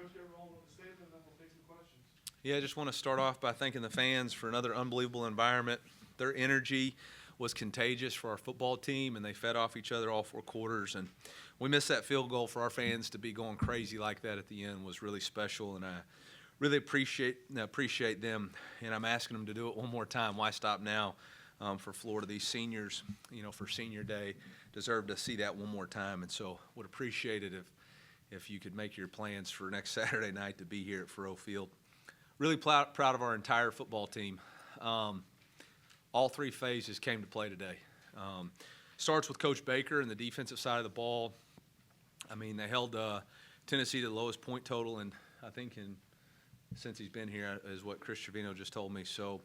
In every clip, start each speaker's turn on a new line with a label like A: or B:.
A: Coach, get rolling with the statement, and then we'll take some questions.
B: Yeah, I just want to start off by thanking the fans for another unbelievable environment. Their energy was contagious for our football team, and they fed off each other all 4 quarters. And we missed that field goal. For our fans to be going crazy like that at the end was really special, and I really appreciate them. And I'm asking them to do it one more time. Why stop now? For Florida, these seniors, for Senior Day, deserve to see that one more time. And so would appreciate it if you could make your plans for next Saturday night to be here at Faurot Field. Really proud of our entire football team. All 3 phases came to play today. Starts with Coach Baker and the defensive side of the ball. I mean, they held Tennessee to the lowest point total, and I think since he's been here, is what Chris Trevino just told me. So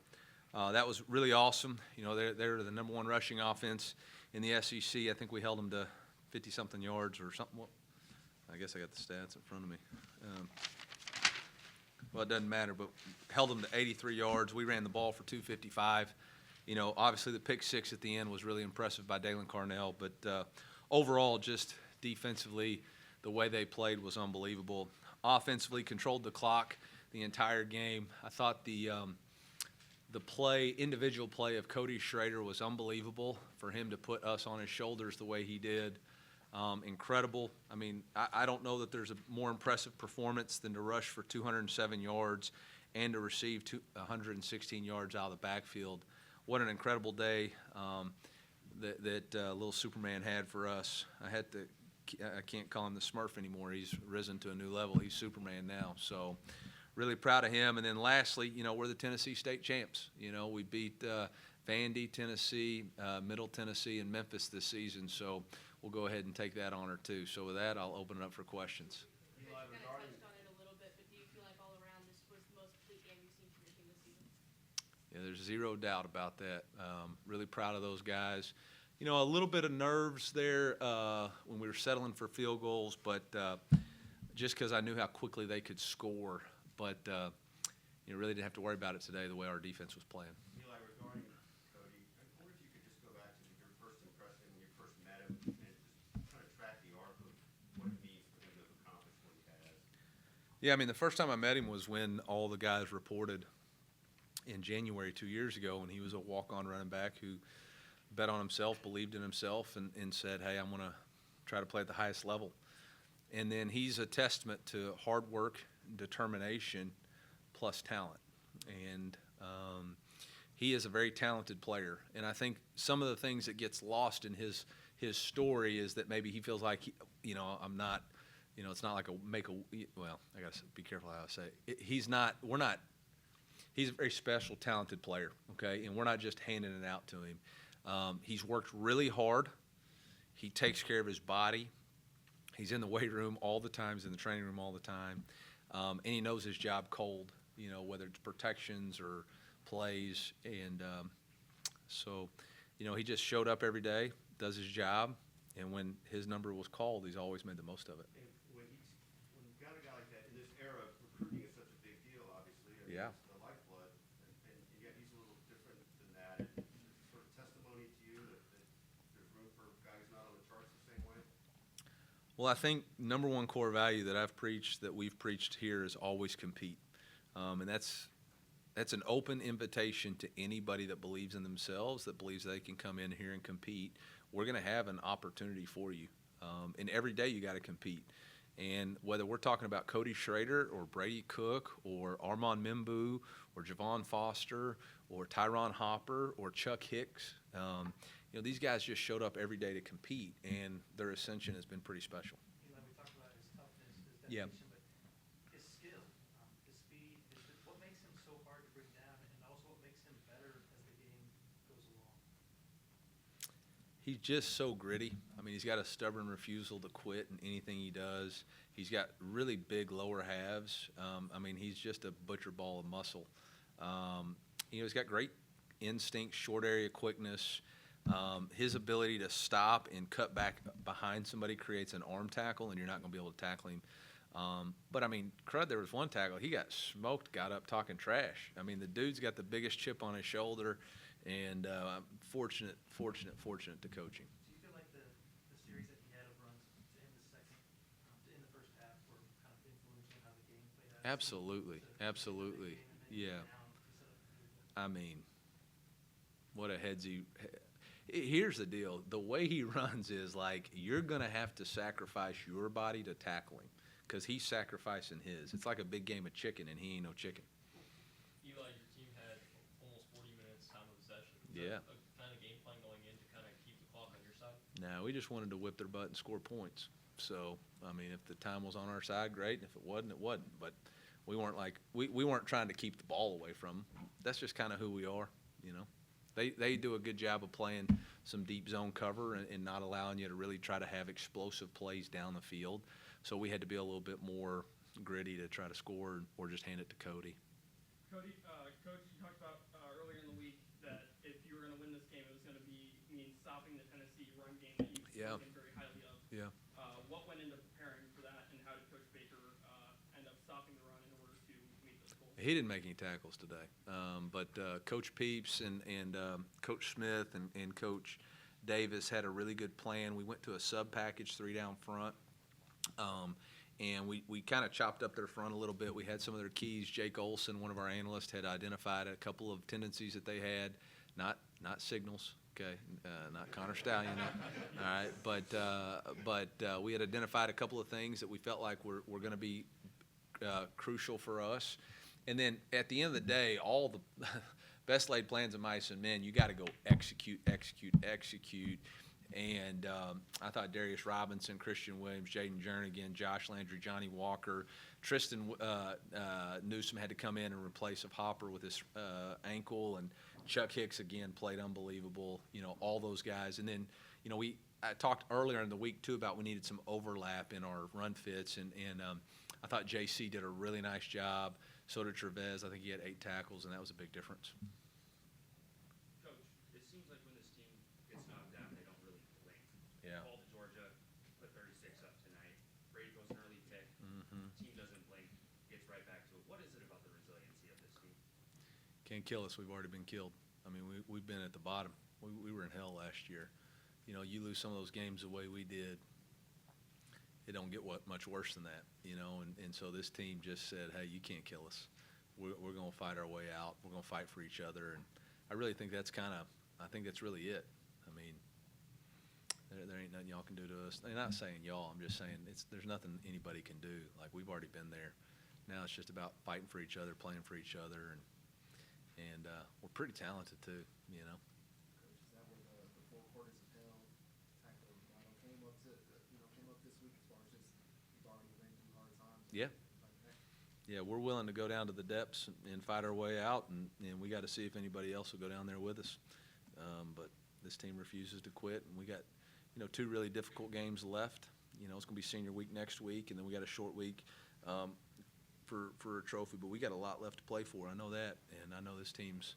B: that was really awesome. They're the number 1 rushing offense in the SEC. I think we held them to 50-something yards or something. Well, I guess I got the stats in front of me. Well, it doesn't matter, but held them to 83 yards. We ran the ball for 255. Obviously the pick 6 at the end was really impressive by Dalen Carnell, but overall, just defensively, the way they played was unbelievable. Offensively, controlled the clock the entire game. I thought the individual play of Cody Schrader was unbelievable for him to put us on his shoulders the way he did. Incredible. I mean, I don't know that there's a more impressive performance than to rush for 207 yards and to receive 116 yards out of the backfield. What an incredible day that little Superman had for us. I can't call him the Smurf anymore. He's risen to a new level. He's Superman now. So really proud of him. And then lastly, we're the Tennessee State champs. We beat Vandy, Tennessee, Middle Tennessee, and Memphis this season. So we'll go ahead and take that honor too. So with that, I'll open it up for questions.
C: You kind of touched on it a little bit, but do you feel like all around this was the most complete game you've seen from your team this season?
B: Yeah, there's zero doubt about that. Really proud of those guys. A little bit of nerves there when we were settling for field goals, but just because I knew how quickly they could score. But really didn't have to worry about it today the way our defense was playing.
D: Eli, regarding Cody, I wonder if you could just go back to your first impression when you first met him and just kind of track the arc of what it means for him to have accomplished what he has.
B: Yeah, I mean, the first time I met him was when all the guys reported in January 2 years ago when he was a walk-on running back who bet on himself, believed in himself, and said, hey, I'm going to try to play at the highest level. And then he's a testament to hard work, determination, plus talent. And he is a very talented player. And I think some of the things that gets lost in his story is that maybe he feels like, I'm not, it's not like I got to be careful how I say it. He's a very special, talented player, okay? And we're not just handing it out to him. He's worked really hard. He takes care of his body. He's in the weight room all the time. He's in the training room all the time. And he knows his job cold, whether it's protections or plays. And so, he just showed up every day, does his job, and when his number was called, he's always made the most of it.
D: And when you've got a guy like that in this era, recruiting is such a big deal, obviously.
B: Yeah.
D: It's the lifeblood, and yet he's a little different than that. And it's sort of testimony to you that there's room for guys not on the charts the same way.
B: Well, I think number one core value that we've preached here is always compete. And that's an open invitation to anybody that believes in themselves, that believes they can come in here and compete. We're going to have an opportunity for you. And every day you got to compete. And whether we're talking about Cody Schrader or Brady Cook or Armand Mimbu or Javon Foster or Tyron Hopper or Chuck Hicks, these guys just showed up every day to compete, and their ascension has been pretty special.
E: We talked about his toughness, his
B: Yeah.
E: dedication, but his skill, his speed, what makes him so hard to bring down, and also what makes him better as the game goes along?
B: He's just so gritty. I mean, he's got a stubborn refusal to quit in anything he does. He's got really big lower halves. He's just a butcher ball of muscle. He's got great instinct, short area quickness. His ability to stop and cut back behind somebody creates an arm tackle, and you're not going to be able to tackle him. But Crud, there was one tackle. He got smoked, got up talking trash. The dude's got the biggest chip on his shoulder, and I'm fortunate to coach him.
E: Do you feel like the series that he had of runs to end the first half were kind of influencing how the game
B: Absolutely, absolutely, yeah. I mean, what a headsy. Here's the deal. The way he runs is like you're going to have to sacrifice your body to tackle him because he's sacrificing his. It's like a big game of chicken, and he ain't no chicken.
F: Eli, your team had almost 40 minutes time of possession. Was
B: Yeah.
F: that a kind of game plan going in to kind of keep the clock on your side?
B: Now, we just wanted to whip their butt and score points. So, I mean, if the time was on our side, great. And if it wasn't, it wasn't. But we weren't like we weren't trying to keep the ball away from them. That's just kind of who we are, you know. They do a good job of playing some deep zone cover and not allowing you to really try to have explosive plays down the field. So we had to be a little bit more gritty to try to score or just hand it to Cody.
G: Cody, Coach, you talked about earlier in the week that if you were going to win this game, it was going to mean stopping the Tennessee run game that you
B: Yeah.
G: spoken very highly of.
B: Yeah.
G: What went into preparing for that, and how did Coach Baker end up stopping the run in order to meet those goals?
B: He didn't make any tackles today, but Coach Peeps and Coach Smith and Coach Davis had a really good plan. We went to a sub package 3 down front, and we kind of chopped up their front a little bit. We had some of their keys. Jake Olson, one of our analysts, had identified a couple of tendencies that they had, not signals. Okay, not Connor Stallion, all right. But we had identified a couple of things that we felt like were going to be crucial for us. And then at the end of the day, all the best laid plans of mice and men, you got to go execute. And I thought Darius Robinson, Christian Williams, Jaden Jernigan, Josh Landry, Johnny Walker, Tristan Newsom had to come in and replace Hopper with his ankle, and Chuck Hicks again played unbelievable. You know, all those guys. And then, you know, I talked earlier in the week too about we needed some overlap in our run fits, and I thought JC did a really nice job. So did Trevez. I think he had 8 tackles, and that was a big difference.
D: Coach, it seems like when this team gets knocked down, they don't really blink.
B: Yeah.
D: Fall to Georgia, put 36 up tonight. Brady throws an early pick. Team doesn't blink, gets right back to it. What is it about the resiliency of this team?
B: Can't kill us. We've already been killed. I mean, we've been at the bottom. We were in hell last year. You know, you lose some of those games the way we did, it don't get much worse than that, you know. And so this team just said, hey, you can't kill us. We're going to fight our way out. We're going to fight for each other. And I really think that's I think that's really it. I mean, there ain't nothing y'all can do to us. I'm not saying y'all. I'm just saying there's nothing anybody can do. Like, we've already been there. Now it's just about fighting for each other, playing for each other, and we're pretty talented too, you know.
A: Coach, is that where the 4 quarters of hell tackle came up this week as far as just you've already been through hard times?
B: Yeah. Yeah, we're willing to go down to the depths and fight our way out, and we got to see if anybody else will go down there with us. But this team refuses to quit, and we got, 2 really difficult games left. You know, it's going to be senior week next week, and then we got a short week for a trophy. But we got a lot left to play for. I know that, and I know this team's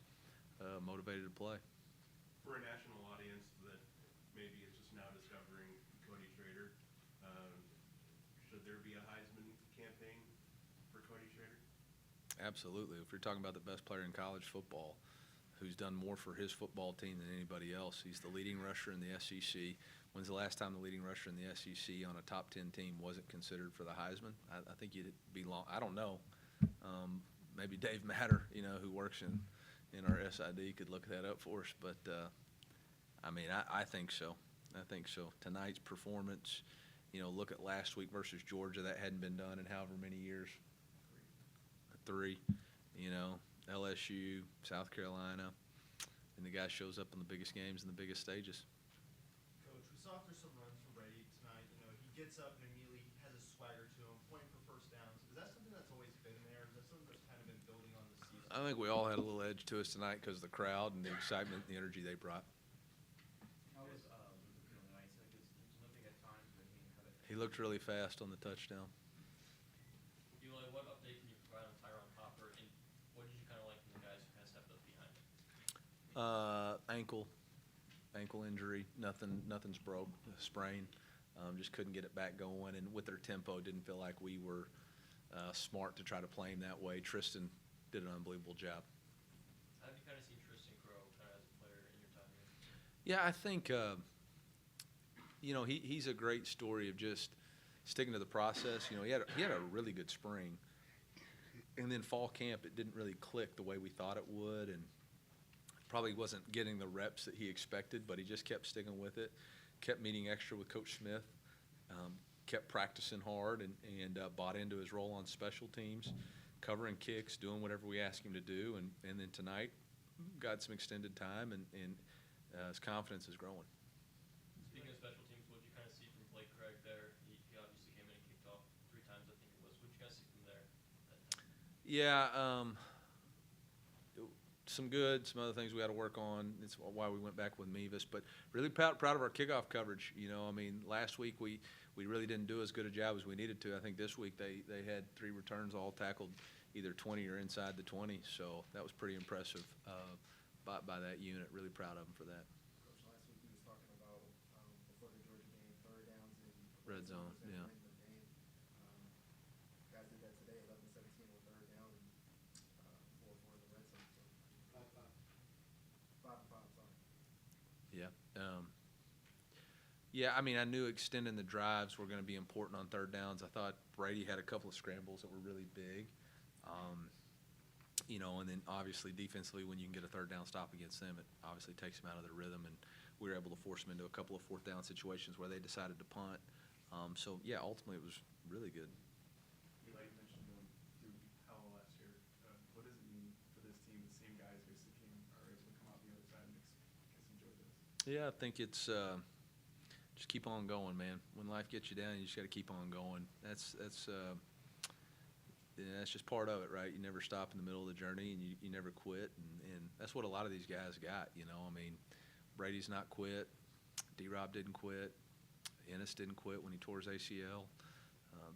B: motivated to play.
H: For a national audience that maybe is just now discovering Cody Schrader, should there be a Heisman campaign for Cody Schrader?
B: Absolutely. If you're talking about the best player in college football, who's done more for his football team than anybody else, he's the leading rusher in the SEC. When's the last time the leading rusher in the SEC on a top 10 team wasn't considered for the Heisman? I think you'd be long. I don't know. Maybe Dave Matter, who works in our SID, could look that up for us. But, I mean, I think so. I think so. Tonight's performance, look at last week versus Georgia. That hadn't been done in however many years. 3, LSU, South Carolina, and the guy shows up in the biggest games and the biggest stages.
I: Coach, we saw after some runs from Brady tonight, he gets up and immediately has a swagger to him, pointing for first downs. Is that something that's always been there? Is that something that's kind of been building on this season?
B: I think we all had a little edge to us tonight because of the crowd and the excitement and the energy they brought.
D: How was Luka feeling tonight? He said he was limping at times, but he didn't have it.
B: He looked really fast on the touchdown.
F: Eli, what update can you provide on Tyron Hopper, and what did you kind of like from the guys who kind of stepped up behind him?
B: Ankle injury. Nothing's broke. Sprain. Just couldn't get it back going, and with their tempo, didn't feel like we were smart to try to play him that way. Tristan did an unbelievable job.
F: How have you kind of seen Tristan grow kind of as a player in your time here?
B: Yeah, I think he's a great story of just sticking to the process. He had a really good spring, And then fall camp, it didn't really click the way we thought it would, and probably wasn't getting the reps that he expected, but he just kept sticking with it, kept meeting extra with Coach Smith, kept practicing hard, and bought into his role on special teams, covering kicks, doing whatever we asked him to do, and then tonight got some extended time, and his confidence is growing.
F: Speaking of special teams, what did you kind of see from Blake Craig there? He obviously came in and kicked off 3 times, I think it was. What did you guys see from there?
B: Yeah, some good, some other things we got to work on. It's why we went back with Mevis, but really proud of our kickoff coverage. You know, I mean, last week we really didn't do as good a job as we needed to. I think this week they had 3 returns, all tackled either 20 or inside the 20, so that was pretty impressive by that unit. Really proud of them for that.
A: Coach, last week he was talking about before the Georgia game, third downs in
B: Red zone,
A: and
B: yeah.
A: win the game. Guys did that today, 11-17 on third down and 4-4 in the red zone. So 5-5, sorry.
B: Yeah. Yeah, I mean, I knew extending the drives were going to be important on third downs. I thought Brady had a couple of scrambles that were really big. You know, and then obviously defensively, when you can get a third down stop against them, it obviously takes them out of their rhythm, and we were able to force them into a couple of fourth down situations where they decided to punt. So, yeah, ultimately it was really good.
J: Eli, you mentioned through Howell last year. What does it mean for this team, the same guys basically are able to come out the other side and enjoy this?
B: Yeah, I think it's just keep on going, man. When life gets you down, you just got to keep on going. That's just part of it, right? You never stop in the middle of the journey, and you never quit, and that's what a lot of these guys got. You know, I mean, Brady's not quit. D-Rob didn't quit. Ennis didn't quit when he tore his ACL.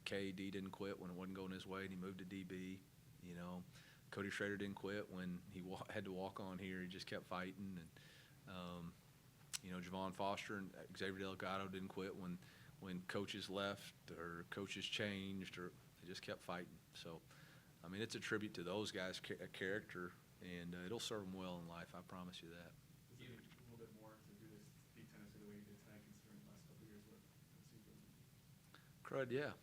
B: KD didn't quit when it wasn't going his way, and he moved to DB. You know, Cody Schrader didn't quit when he had to walk on here. He just kept fighting, and you know, Javon Foster and Xavier Delgado didn't quit when coaches left or coaches changed, or they just kept fighting. So, I mean, it's a tribute to those guys' character, and it'll serve them well in life. I promise you that.
J: Does it make a little bit more to do this, beat Tennessee the way you did tonight, considering the last couple of years what Tennessee's doing?
B: Crud, yeah.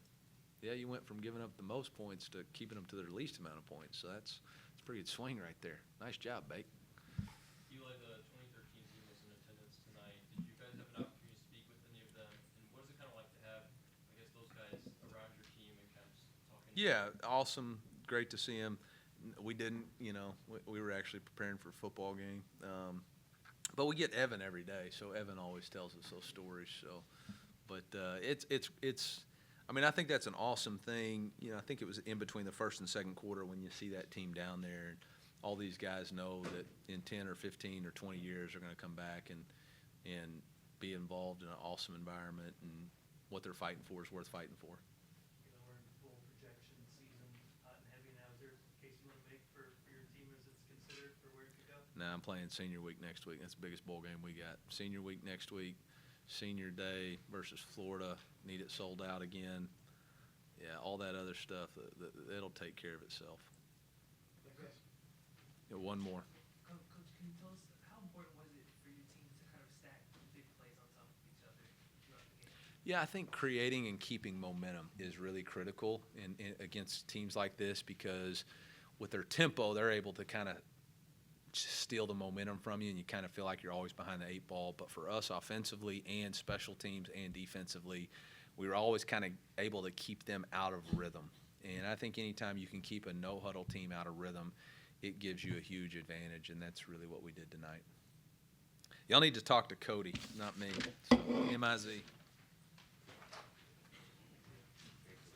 B: Yeah, you went from giving up the most points to keeping them to their least amount of points. So that's a pretty good swing right there. Nice job, Bake.
F: Eli, the 2013 team was in attendance tonight. Did you guys have an opportunity to speak with any of them? And what is it kind of like to have, I guess, those guys around your team and kind of just talking?
B: Yeah, awesome. Great to see him. We didn't, you know, we were actually preparing for a football game. But we get Evan every day, so Evan always tells us those stories. So, but it's. I mean, I think that's an awesome thing. You know, I think it was in between the first and second quarter when you see that team down there, and all these guys know that in 10 or 15 or 20 years they're going to come back and be involved in an awesome environment, and what they're fighting for is worth fighting for.
E: You know, we're in full projection season, hot and heavy now. Is there a case you want to make for your team as it's considered for where it could go?
B: Now I'm playing senior week next week. That's the biggest bowl game we got. Senior week next week, senior day versus Florida. Need it sold out again. Yeah, all that other stuff, it'll take care of itself. Yeah, one more.
K: Coach, can you tell us how important was it for your team to kind of stack big plays on top of each other throughout the game?
B: Yeah, I think creating and keeping momentum is really critical in against teams like this, because with their tempo, they're able to kind of steal the momentum from you, and you kind of feel like you're always behind the 8 ball. But for us offensively and special teams and defensively, we were always kind of able to keep them out of rhythm. And I think anytime you can keep a no-huddle team out of rhythm, it gives you a huge advantage, and that's really what we did tonight. Y'all need to talk to Cody, not me. So, MIZ.